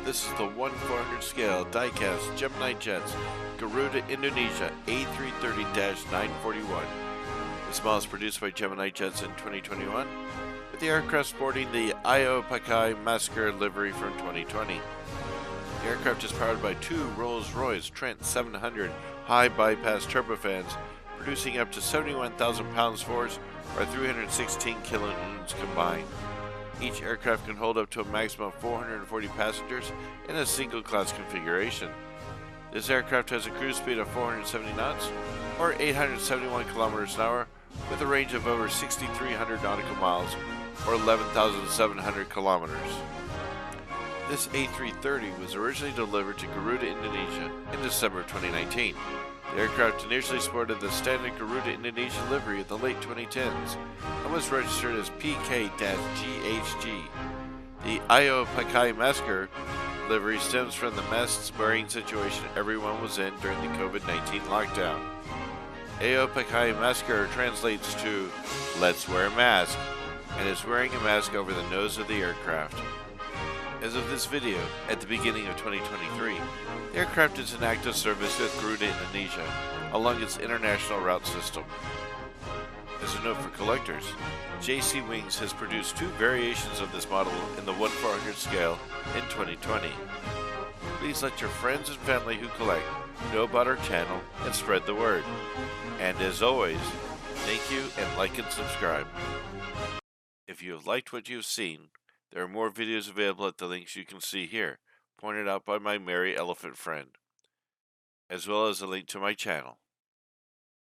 This is the 1/400 scale diecast Gemini Jets Garuda Indonesia A330-941. This model is produced by Gemini Jets in 2021, with the aircraft sporting the Ayo Pakai Masker livery from 2020. The aircraft is powered by two Rolls Royce Trent700 high bypass turbofans, producing up to 71,000 pounds force or 316 kilonewtons combined. Each aircraft can hold up to a maximum of 440 passengers in a single-class configuration. This aircraft has a cruise speed of 470 knots, or 871 kilometers an hour, with a range of over 6,300 nautical miles, or 11,700 kilometers. This A330 was originally delivered to Garuda Indonesia in December 2019. The aircraft initially sported the standard Garuda Indonesia Livery in the late 2010s and was registered as PK-GHG. The Ayo Pakai Masker livery stems from the mask wearing situation everyone was in during the COVID-19 lockdown. Ayo Pakai Masker translates to "let's wear a mask" and is wearing a mask over the nose of the aircraft. As of this video, at the beginning of 2023, the aircraft is in active service with Garuda Indonesia along its international route system. As a note for collectors, JC Wings has produced two variations of this model in the 1/400 scale in 2020. Please let your friends and family who collect know about our channel and spread the word. And as always, thank you and like and subscribe. If you have liked what you have seen, there are more videos available at the links you can see here, pointed out by my merry elephant friend, as well as a link to my channel.